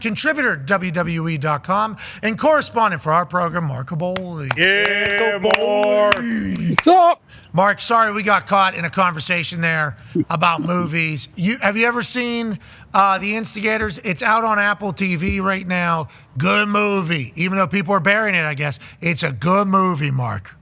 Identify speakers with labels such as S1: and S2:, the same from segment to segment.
S1: Contributor at WWE.com and correspondent for our program, Mark Kaboly.
S2: Yeah, boy.
S3: What's up?
S1: Mark, sorry we got caught in a conversation there about movies. Have you ever seen The Instigators? It's out on Apple TV right now. Good movie. Even though people are burying it, I guess. It's a good movie, Mark.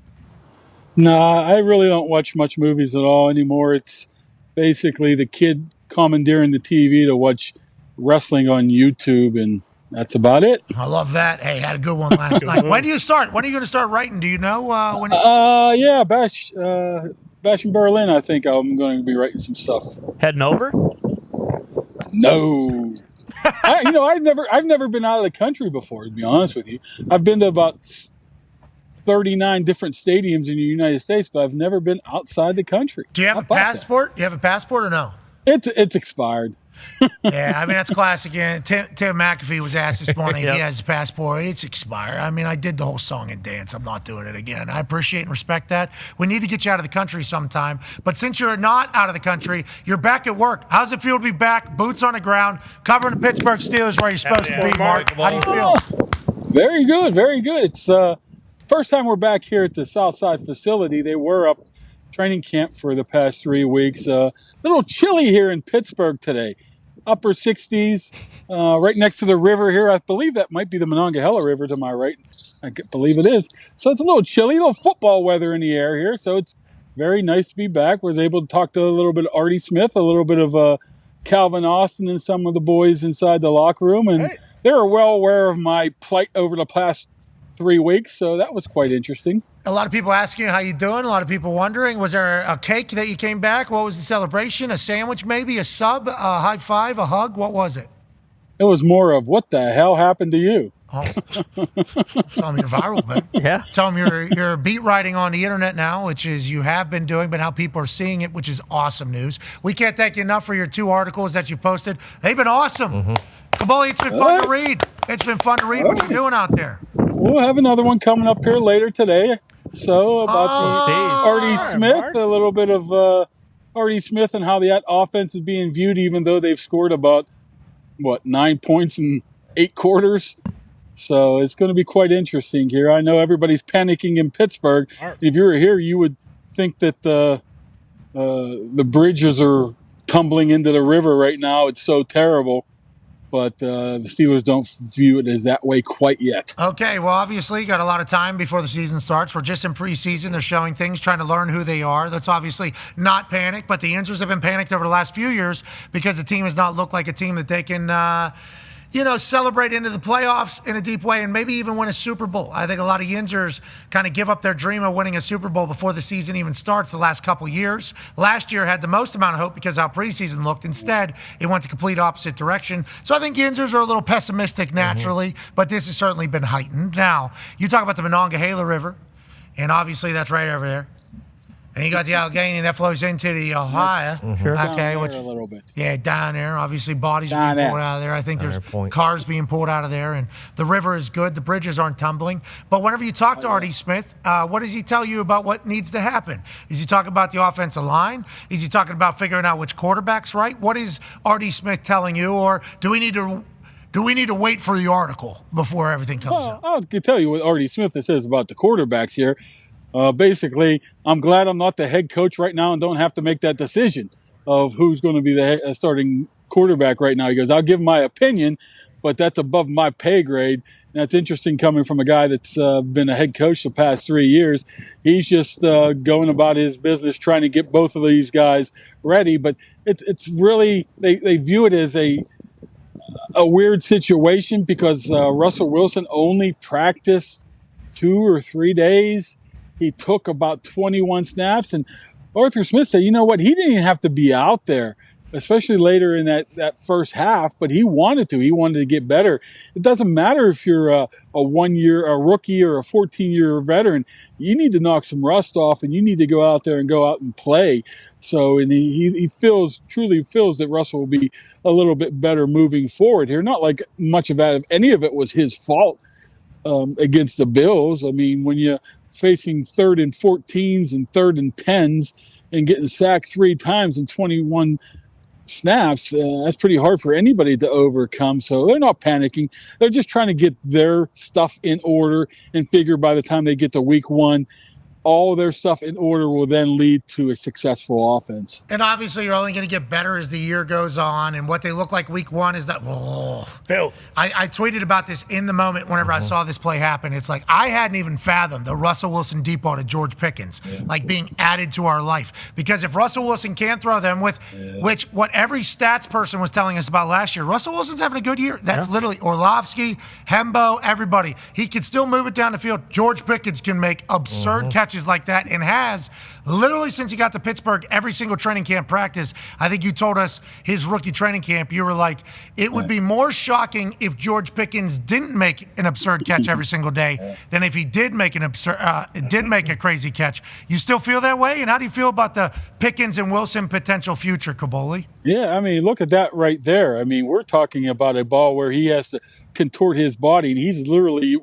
S3: Nah, I really don't watch much movies at all anymore. It's basically the kid commandeering the TV to watch wrestling on YouTube, and that's about it.
S1: I love that. Hey, had a good one last night. When do you start? When are you going to start writing? Do you know? When?
S3: Yeah, Bash in Berlin. I think I'm going to be writing some stuff.
S2: Heading over?
S3: No, I've never been out of the country before. To be honest with you, I've been to about 39 different stadiums in the United States, but I've never been outside the country.
S1: Do you have a passport? Do you have a passport or no?
S3: It's expired.
S1: Yeah, I mean, that's classic. Tim McAfee was asked this morning if he has a passport. It's expired. I mean, I did the whole song and dance. I'm not doing it again. I appreciate and respect that. We need to get you out of the country sometime. But since you're not out of the country, you're back at work. How's it feel to be back, boots on the ground, covering the Pittsburgh Steelers where you're supposed to be, Mark? How do you feel?
S3: Very good, very good. It's first time we're back here at the Southside facility. They were up training camp for the past 3 weeks. A little chilly here in Pittsburgh today. Upper 60s, right next to the river here. I believe that might be the Monongahela River to my right. I believe it is. So it's a little chilly, a little football weather in the air here. So it's very nice to be back. Was able to talk to a little bit of Artie Smith, a little bit of Calvin Austin and some of the boys inside the locker room. And they were well aware of my plight over the past 3 weeks. So that was quite interesting.
S1: A lot of people asking you how you doing. A lot of people wondering, was there a cake that you came back? What was the celebration? A sandwich maybe? A sub? A high five? A hug? What was it?
S3: It was more of, what the hell happened to you?
S1: Oh. Tell them you're viral, man.
S2: Yeah.
S1: Tell them you're beat writing on the internet now, which is you have been doing, but how people are seeing it, which is awesome news. We can't thank you enough for your 2 articles that you posted. They've been awesome. Kaboly, it's been fun to read. It's been fun to read what you're doing out there.
S3: We'll have another one coming up here later today. So about Artie Smith,
S2: Mark.
S3: a little bit of Artie Smith and how that offense is being viewed, even though they've scored about, 9 points in 8 quarters. So it's going to be quite interesting here. I know everybody's panicking in Pittsburgh. If you were here, you would think that the bridges are tumbling into the river right now. It's so terrible. But the Steelers don't view it as that way quite yet.
S1: Okay, well, obviously, you got a lot of time before the season starts. We're just in preseason. They're showing things, trying to learn who they are. That's obviously not panic, but the Injuries have been panicked over the last few years because the team has not looked like a team that they can celebrate into the playoffs in a deep way and maybe even win a Super Bowl. I think a lot of Yinzers kind of give up their dream of winning a Super Bowl before the season even starts the last couple years. Last year had the most amount of hope because how preseason looked. Instead, it went the complete opposite direction. So I think Yinzers are a little pessimistic naturally, but this has certainly been heightened. Now, you talk about the Monongahela River, and obviously that's right over there. And you got the Allegheny that flows into the Ohio.
S3: Sure.
S1: Okay,
S3: Down there a little bit.
S1: Yeah, down there. Obviously, bodies are being pulled out of there. I think there's cars being pulled out of there, and the river is good. The bridges aren't tumbling. But whenever you talk to Artie Smith, what does he tell you about what needs to happen? Is he talking about the offensive line? Is he talking about figuring out which quarterback's right? What is Artie Smith telling you, or do we need to wait for the article before everything comes out?
S3: I'll tell you what Artie Smith says about the quarterbacks here. Basically, I'm glad I'm not the head coach right now and don't have to make that decision of who's going to be the starting quarterback right now. He goes, I'll give my opinion, but that's above my pay grade. And that's interesting coming from a guy that's been a head coach the past 3 years. He's just going about his business trying to get both of these guys ready. But it's really, they view it as a weird situation because Russell Wilson only practiced 2 or 3 days. He took about 21 snaps, and Arthur Smith said, you know what, he didn't even have to be out there, especially later in that first half, but he wanted to. He wanted to get better. It doesn't matter if you're a 1 year, a rookie or a 14-year veteran. You need to knock some rust off, and you need to go out there and play. So, and he truly feels that Russell will be a little bit better moving forward here. Not like much of that, any of it was his fault against the Bills. I mean, when you facing 3rd and 14s and 3rd and 10s and getting sacked 3 times in 21 snaps, that's pretty hard for anybody to overcome. So they're not panicking. They're just trying to get their stuff in order and figure by the time they get to week 1, all of their stuff in order will then lead to a successful offense.
S1: And obviously, you're only going to get better as the year goes on. And what they look like week 1 is that,
S2: Filth.
S1: I tweeted about this in the moment whenever I saw this play happen. It's like I hadn't even fathomed the Russell Wilson deep ball to George Pickens, like being added to our life. Because if Russell Wilson can't throw them with, which what every stats person was telling us about last year, Russell Wilson's having a good year. That's literally Orlovsky, Hembo, everybody. He can still move it down the field. George Pickens can make absurd catches like that and has literally since he got to Pittsburgh every single training camp practice. I think you told us his rookie training camp, you were like, it would be more shocking if George Pickens didn't make an absurd catch every single day than if he did make a crazy catch. You still feel that way? And how do you feel about the Pickens and Wilson potential future, Kaboly?
S3: Yeah, I mean, look at that right there. I mean, we're talking about a ball where he has to contort his body, and he's literally,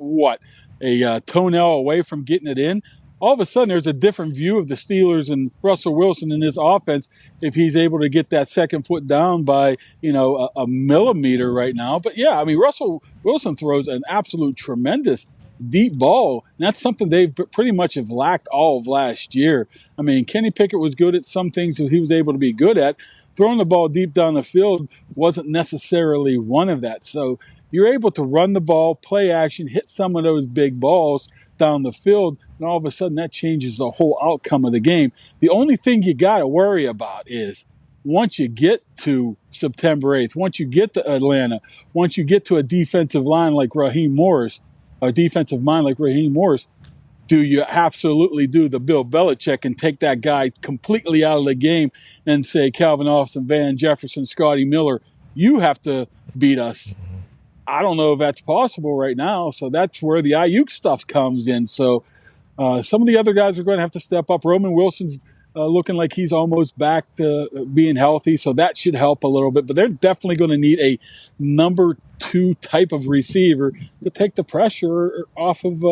S3: a toenail away from getting it in. All of a sudden, there's a different view of the Steelers and Russell Wilson in his offense if he's able to get that second foot down by, a millimeter right now. But, yeah, I mean, Russell Wilson throws an absolute tremendous deep ball. And that's something they pretty much have lacked all of last year. I mean, Kenny Pickett was good at some things that he was able to be good at. Throwing the ball deep down the field wasn't necessarily one of that. So you're able to run the ball, play action, hit some of those big balls down the field, and all of a sudden that changes the whole outcome of the game. The only thing you got to worry about is once you get to September 8th, once you get to Atlanta, once you get to a defensive line like Raheem Morris, or defensive mind like Raheem Morris, do you absolutely do the Bill Belichick and take that guy completely out of the game and say, Calvin Austin, Van Jefferson, Scotty Miller, you have to beat us? I don't know if that's possible right now. So that's where the Ayuk stuff comes in. So some of the other guys are going to have to step up. Roman Wilson's looking like he's almost back to being healthy. So that should help a little bit. But they're definitely going to need a number 2 type of receiver to take the pressure off of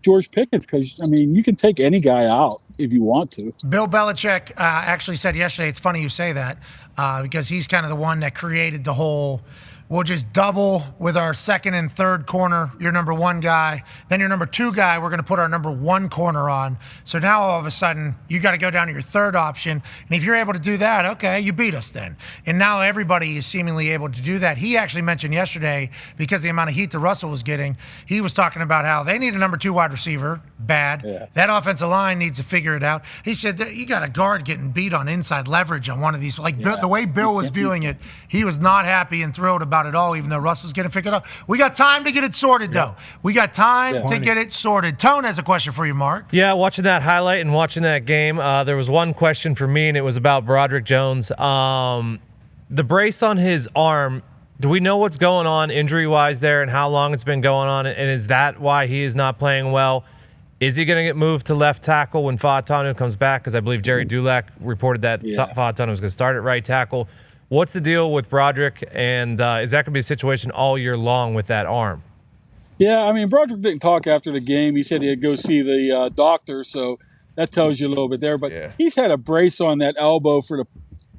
S3: George Pickens. Because, I mean, you can take any guy out if you want to.
S1: Bill Belichick actually said yesterday, it's funny you say that, because he's kind of the one that created the whole, we'll just double with our second and third corner, your number 1 guy. Then your number 2 guy, we're going to put our number 1 corner on. So now all of a sudden, you got to go down to your third option. And if you're able to do that, okay, you beat us then. And now everybody is seemingly able to do that. He actually mentioned yesterday, because the amount of heat that Russell was getting, he was talking about how they need a number 2 wide receiver, bad. Yeah. That offensive line needs to figure it out. He said that you got a guard getting beat on inside leverage on one of these. Like the way Bill was viewing it, he was not happy and thrilled about it all, even though Russell's getting figured out. We got time to get it sorted, though. We got time to get it sorted. Tone has a question for you, Mark.
S4: Yeah, watching that highlight and watching that game, there was one question for me, and it was about Broderick Jones. The brace on his arm, do we know what's going on injury-wise there and how long it's been going on? And is that why he is not playing well? Is he going to get moved to left tackle when Fautanu comes back? Because I believe Jerry Dulac reported that Fautanu was going to start at right tackle. What's the deal with Broderick, and is that going to be a situation all year long with that arm?
S3: Yeah, I mean, Broderick didn't talk after the game. He said he'd go see the doctor, so that tells you a little bit there. But he's had a brace on that elbow for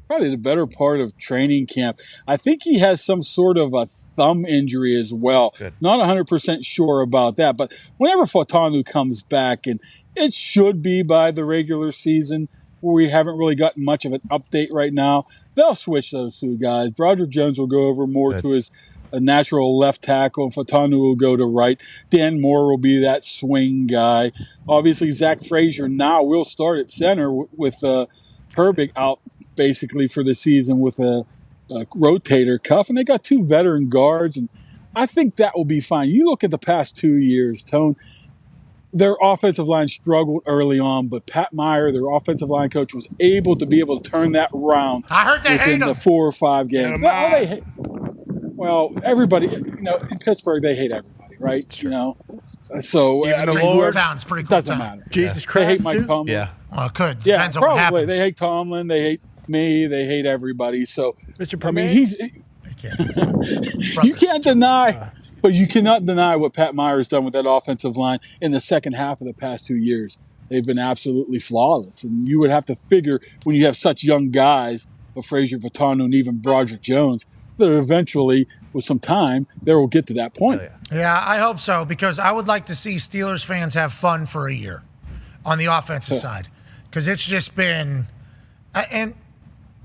S3: probably the better part of training camp. I think he has some sort of a thumb injury as well. Good. Not 100% sure about that. But whenever Fautanu comes back, and it should be by the regular season, we haven't really gotten much of an update right now, they'll switch those 2 guys. Broderick Jones will go over more to his natural left tackle, and Fautanu will go to right. Dan Moore will be that swing guy. Obviously, Zach Frazier now will start at center with Herbig out basically for the season with a rotator cuff. And they got 2 veteran guards, and I think that will be fine. You look at the past 2 years, Tone, their offensive line struggled early on, but Pat Meyer, their offensive line coach, was able to turn that around.
S1: I heard they hate
S3: the 4 or 5 games. Well, everybody, in Pittsburgh, they hate everybody, right? Sure. So
S2: even the Lord,
S1: town's pretty cool.
S3: Doesn't
S1: town.
S3: matter.
S2: Jesus Christ,
S3: they hate Mike Tomlin.
S4: Yeah.
S1: Well, it could.
S3: Depends
S1: on what happens.
S3: Probably. They hate Tomlin. They hate me. They hate everybody. So,
S2: Mr.
S3: I mean,
S2: Permain?
S3: you can't deny. But you cannot deny what Pat Meyer's done with that offensive line in the second half of the past 2 years. They've been absolutely flawless. And you would have to figure when you have such young guys of Frazier, Vitano, and even Broderick Jones. That eventually, with some time, they will get to that point.
S1: Yeah, I hope so, because I would like to see Steelers fans have fun for a year on the offensive side, because it's just been, and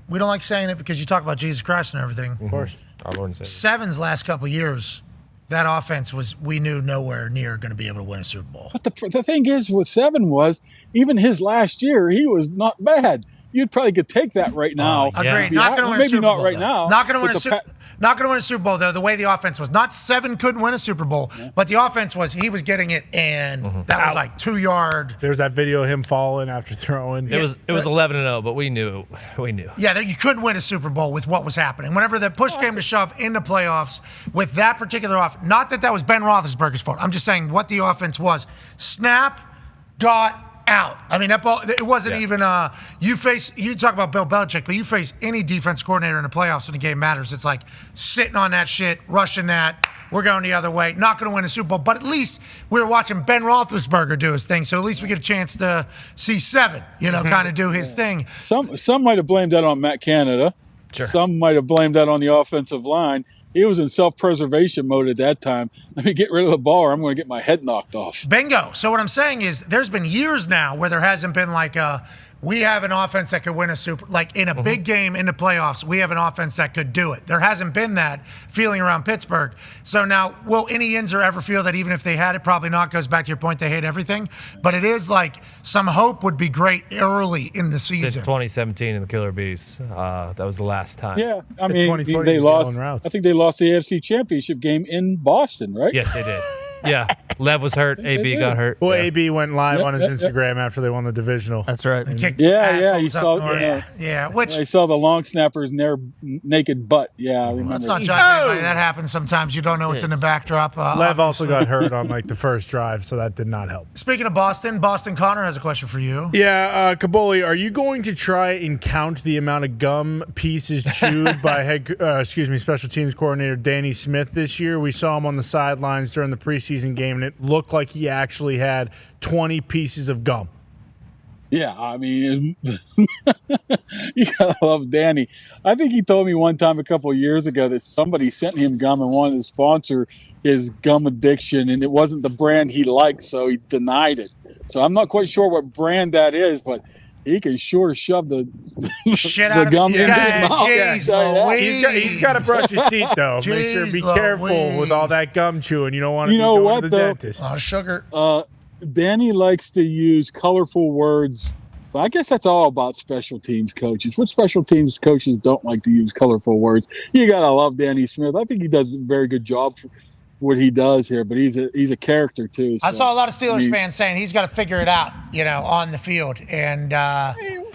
S1: we don't like saying it because you talk about Jesus Christ and everything.
S4: Of course, our Lord and Savior.
S1: Seven's last couple of years, that offense we knew nowhere near going to be able to win a Super Bowl.
S3: But the thing is with Seven was, even his last year, he was not bad. You probably could take that right now.
S1: Agreed. Not going to win a
S3: Maybe
S1: Super
S3: not
S1: Bowl.
S3: right now.
S1: Not going to win a Super Bowl, though, the way the offense was. Not Seven couldn't win a Super Bowl, but the offense was, he was getting it, and that was like 2 yard.
S2: There's that video of him falling after throwing.
S4: It was 11-0, but we knew.
S1: Yeah, you couldn't win a Super Bowl with what was happening. Whenever the push came to shove in the playoffs with that particular offense, not that was Ben Roethlisberger's fault. I'm just saying what the offense was. Snap, got out. I mean, that ball, it wasn't even, you talk about Bill Belichick, but you face any defense coordinator in the playoffs when the game matters. It's like sitting on that shit, rushing that. We're going the other way. Not going to win a Super Bowl, but at least we were watching Ben Roethlisberger do his thing. So at least we get a chance to see Seven, kind of do his thing.
S3: Some might have blamed that on Matt Canada. Sure. Some might have blamed that on the offensive line. He was in self-preservation mode at that time. Let me get rid of the ball or I'm going to get my head knocked off.
S1: Bingo. So what I'm saying is there's been years now where there hasn't been like we have an offense that could win a Super, like in a big game in the playoffs, we have an offense that could do it. There hasn't been that feeling around Pittsburgh. So now, will any Inzer ever feel that even if they had it, probably not, goes back to your point, they hate everything. But it is like some hope would be great early in the season.
S4: Since 2017 in the Killer Bees, that was the last time.
S3: Yeah, I mean, they lost. I think they lost the AFC Championship game in Boston, right?
S4: Yes, they did. Yeah, Lev was hurt. AB got hurt.
S2: Well, AB went live on his Instagram after they won the divisional.
S4: That's right.
S3: Yeah, you saw.
S1: Which
S3: I saw the long snappers in their naked butt. Yeah, I remember.
S1: Let's not judge anybody. That happens sometimes. You don't know what's in the backdrop.
S2: Lev also got hurt on like the first drive, so that did not help.
S1: Speaking of Boston Connor has a question for you.
S2: Yeah, Kaboly, are you going to try and count the amount of gum pieces chewed by special teams coordinator Danny Smith this year? We saw him on the sidelines during the preseason game, and it looked like he actually had 20 pieces of gum.
S3: Yeah, I mean, you gotta love Danny. I think he told me one time a couple of years ago that somebody sent him gum and wanted to sponsor his gum addiction, and it wasn't the brand he liked, so he denied it. So I'm not quite sure what brand that is, but he can sure shove the
S1: shit out
S3: gum
S1: of
S3: into his mouth.
S1: Jeez,
S2: he's got to brush his teeth, though. Make sure be careful with all that gum chewing. You don't want to be going to the dentist.
S1: A lot of sugar.
S3: Danny likes to use colorful words. But I guess that's all about special teams coaches. What special teams coaches don't like to use colorful words? You got to love Danny Smith. I think he does a very good job for what he does here, but he's a character too. So,
S1: I saw a lot of Steelers fans saying he's got to figure it out, on the field. And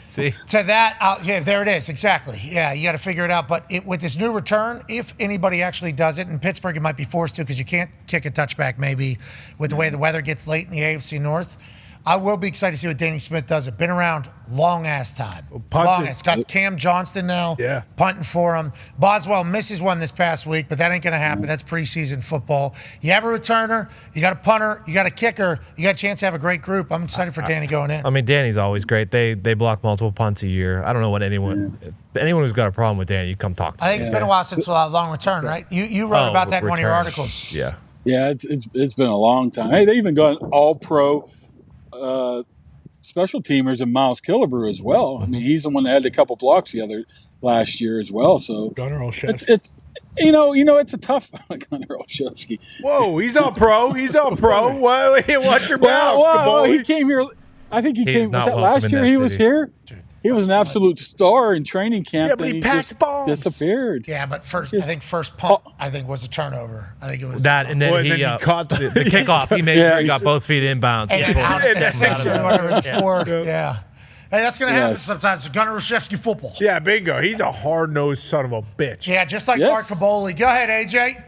S4: see
S1: to that, there it is, exactly. Yeah, you got to figure it out. But with this new return, if anybody actually does it, in Pittsburgh, it might be forced to because you can't kick a touchback maybe with the way the weather gets late in the AFC North. I will be excited to see what Danny Smith does. It's been around long-ass time. Long-ass. Got Cam Johnston now punting for him. Boswell misses one this past week, but that ain't going to happen. That's preseason football. You have a returner, you got a punter, you got a kicker, you got a chance to have a great group. I'm excited for Danny going in.
S4: I mean, Danny's always great. They block multiple punts a year. I don't know what anyone who's got a problem with Danny, you come talk to me.
S1: I think it's been a while since a long return, right? You wrote about that in one of your articles.
S4: Yeah.
S3: Yeah, it's been a long time. Hey, they even got an all-pro special teamers and Miles Killebrew as well. I mean, he's the one that had a couple blocks last year as well. So
S2: Gunnar Olszewski.
S3: It's it's a tough Gunnar Olszewski.
S2: Whoa, he's all pro. He's all pro. Watch your mouth.
S3: Well, he came here. I think he came. Was that last year he was here? He was an absolute star in training camp.
S2: Yeah, but he packed bombs.
S3: Disappeared.
S1: Yeah, but first punt, was a turnover. I think it was
S4: that, and then he caught the kickoff. He made sure he got both feet inbounds.
S1: And out of the 6 or whatever, the 4. Yeah. Hey, that's going to happen sometimes. Gunnar Olszewski football.
S2: Yeah, bingo. He's a hard-nosed son of a bitch.
S1: Yeah, just like Mark Kaboly. Go ahead, AJ.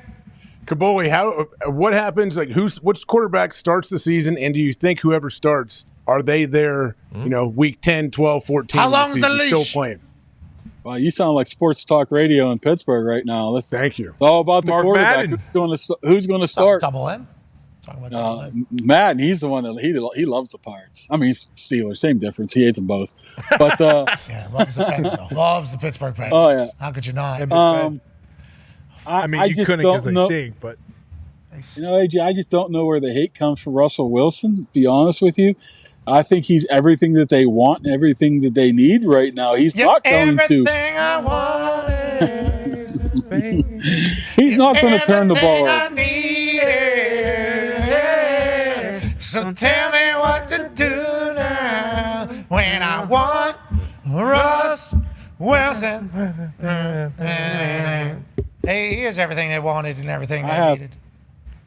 S5: Kaboly, what happens? Like, which quarterback starts the season, and do you think whoever starts, are they there, week 10, 12, 14?
S1: How long's the leash?
S5: Still playing?
S3: Wow, you sound like sports talk radio in Pittsburgh right now. Listen,
S5: thank you.
S3: It's all about the
S2: Mark
S3: quarterback.
S2: Madden.
S3: Who's going to start?
S1: Double M. Talking about that.
S3: Matt, and he's the one that he loves the Pirates. I mean, he's Steelers, same difference. He hates them both. But
S1: Yeah, loves the Pens, though. Loves the Pittsburgh Penguins.
S3: Oh, yeah.
S1: How could you not?
S2: I mean, you
S3: just
S2: couldn't
S3: don't
S2: because they
S3: know-
S2: stink, but
S3: AJ, I just don't know where the hate comes from Russell Wilson, to be honest with you. I think he's everything that they want and everything that they need right now. He's not going to.
S1: Everything I wanted, baby.
S3: He's not going to turn the ball
S1: Everything I
S3: over.
S1: needed. So tell me what to do now when I want Russ Wilson. Hey, he is everything they wanted and everything they needed.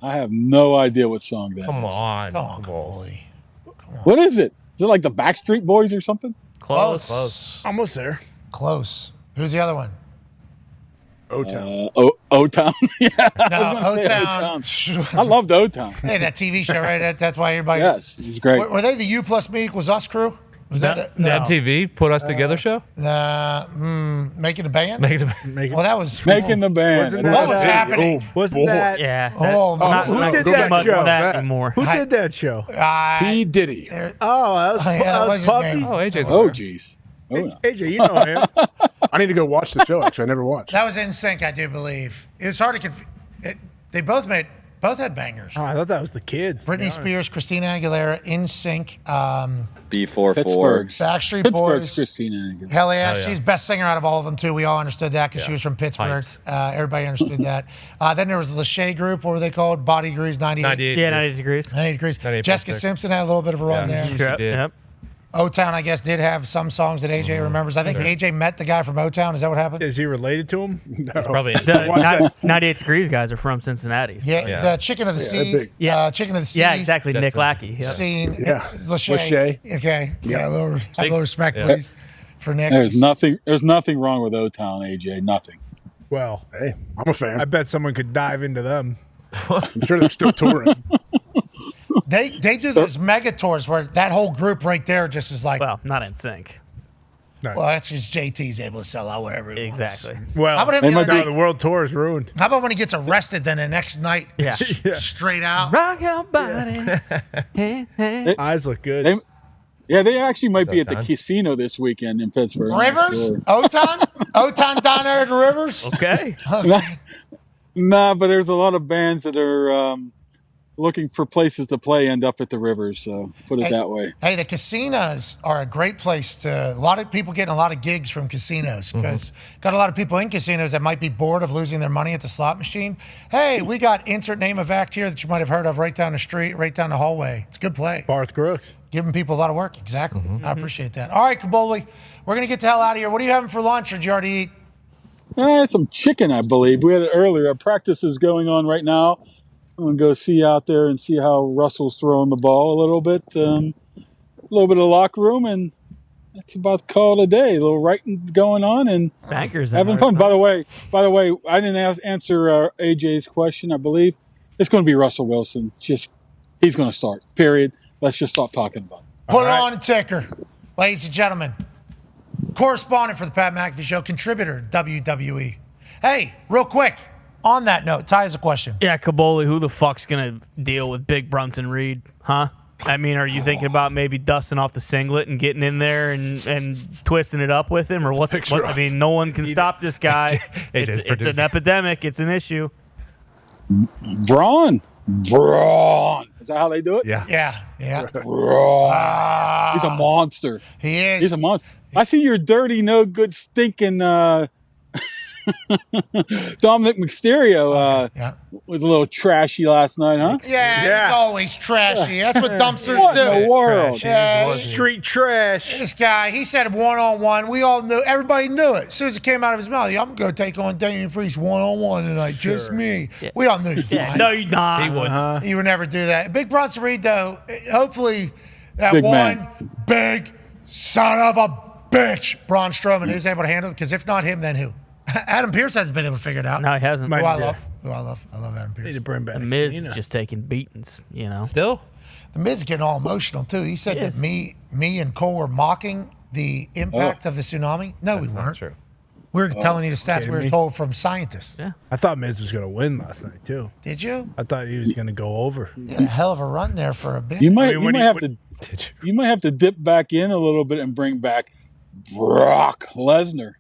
S3: I have no idea what song that is.
S4: Come on.
S1: Come on, Kaboly.
S3: What is it? Is it like the Backstreet Boys or something?
S4: Close.
S2: almost there.
S1: Close. Who's the other one?
S5: O-Town.
S3: O-Town. Yeah.
S1: No, O-Town.
S3: I loved O-Town.
S1: Hey, that TV show, right? That's why everybody.
S3: Yes, it was great.
S1: Were they the You Plus Me Equals Us crew? Was that
S4: The MTV Put Us Together show?
S1: Making a Band? Well, that was
S3: Making the band.
S2: Wasn't
S1: What was happening?
S2: Wasn't that?
S6: Yeah.
S1: Oh,
S6: not,
S2: who
S6: not
S2: did
S6: go
S2: that
S6: much
S2: show?
S6: of that anymore.
S2: Who did that show?
S5: P. Diddy.
S2: Oh, that was,
S1: yeah, that was his
S2: Puffy.
S1: name.
S4: Oh, AJ's
S3: Oh, jeez. Oh, yeah.
S2: AJ, you know him.
S5: I need to go watch the show, actually. I never watched.
S1: That was In Sync, I do believe. It was hard to confuse. They both had bangers.
S2: Oh, I thought that was the kids.
S1: Britney Spears, Christina Aguilera, In Sync,
S7: B44.
S3: Pittsburgh's.
S1: Backstreet
S3: Pittsburgh's
S1: Boys.
S3: Christina Aguilera.
S1: Hell yeah, she's best singer out of all of them too. We all understood that because she was from Pittsburgh. Everybody understood that. Then there was the Lachey Group. What were they called? Body Degrees 98.
S4: 98.
S6: Yeah, 90 degrees.
S1: 98 degrees.
S4: 98.6.
S1: Jessica Simpson had a little bit of a run there.
S6: Yep.
S4: did.
S6: Yep.
S1: O-Town, I guess, did have some songs that AJ remembers. I think AJ met the guy from O-Town. Is that what happened?
S2: Is he related to him?
S4: That's probably
S6: The 98 degrees guys are from Cincinnati.
S1: Yeah, the Chicken of the Sea.
S5: big.
S1: Chicken of the Sea.
S6: Yeah, exactly. Nick
S4: That's
S6: Lackey. Yep.
S1: Scene.
S5: Yeah.
S1: Lachey. Okay. Yeah, a little respect, please, for Nick.
S3: There's nothing wrong with O-Town, AJ. Nothing.
S2: Well,
S5: Hey, I'm a fan.
S2: I bet someone could dive into them.
S5: I'm sure they're still touring.
S1: They do those mega tours where that whole group right there just is like,
S6: Well, not in sync.
S1: well, that's because JT's able to sell out wherever he wants.
S6: Exactly.
S2: Well,
S1: How about him
S3: They
S1: the
S3: might
S1: other
S3: be-
S1: night?
S2: the world tour is ruined.
S1: How about when he gets arrested, then the next night,
S6: Yeah.
S1: straight out?
S6: Rock your body. Hey, hey.
S2: Eyes look good.
S3: They actually might be at the
S4: O-Town.
S3: casino this weekend in Pittsburgh. I'm
S1: Rivers?
S3: sure.
S1: O-Town down there at the Rivers?
S6: Okay.
S3: Nah, but there's a lot of bands that are looking for places to play end up at the Rivers. So put it that way.
S1: Hey, the casinos are a great place to. A lot of people getting a lot of gigs from casinos because got a lot of people in casinos that might be bored of losing their money at the slot machine. Hey, we got insert name of act here that you might have heard of right down the street, right down the hallway. It's a good play.
S2: Barth Crooks.
S1: Giving people a lot of work. Exactly. I appreciate that. All right, Kaboly, we're going to get the hell out of here. What are you having for lunch or did you already eat?
S3: Some chicken, I believe. We had it earlier. Our practice is going on right now. I'm going to go see out there and see how Russell's throwing the ball a little bit. A little bit of locker room, and that's about the call of the day. A little writing going on and
S6: Bankers.
S3: having fun. By the way, I didn't answer AJ's question. I believe it's going to be Russell Wilson. He's going to start. Period. Let's just stop talking about it.
S1: Put it on the ticker. Ladies and gentlemen, correspondent for the Pat McAfee Show, contributor to WWE. Hey, real quick, on that note, Ty has a question.
S6: Yeah, Kaboly, who the fuck's going to deal with Big Brunson Reed? Huh? I mean, are you thinking about maybe dusting off the singlet and getting in there and twisting it up with him? Or what? I mean, no one can stop this guy. It's an epidemic. It's an issue.
S3: Braun. Is that how they do it?
S1: Yeah.
S3: Braun. He's a monster.
S1: He is.
S3: He's a monster. I see your dirty, no good, stinking Dominic Mysterio was a little trashy last night, huh?
S1: Yeah, he's always trashy. That's what dumpsters
S3: What
S1: do.
S3: in the world?
S1: Yeah,
S2: Street trash.
S1: this guy, he said one-on-one. We all knew. Everybody knew it. As soon as it came out of his mouth, I'm going to take on Damian Priest one-on-one tonight. Just me. We all knew he was lying.
S6: No, you're not.
S4: He would.
S1: He would never do that. Big Bronson Reed, though, hopefully that
S3: Big
S1: one
S3: man.
S1: big son of a bitch, Braun Strowman, is able to handle it. Because if not him, then who? Adam Pearce hasn't been able to figure it out.
S6: No, he hasn't.
S1: Who I
S2: Yeah.
S1: love. I love Adam
S2: Need
S1: Pearce.
S2: to bring back
S6: The Miz
S2: Cena.
S6: is just taking beatings, you know.
S4: Still?
S1: The Miz is getting all emotional, too. He said
S6: He
S1: that
S6: is.
S1: me and Cole were mocking the impact of the tsunami. No, we weren't.
S4: True.
S1: We were telling you the stats we were
S2: me?
S1: told from scientists.
S6: Yeah.
S2: I thought Miz was going to win last night too.
S1: Did you?
S2: I thought he was going to go over.
S1: You had a hell of a run there for a bit.
S3: You might,
S2: when
S3: you might have to dip back in a little bit and bring back Brock Lesnar.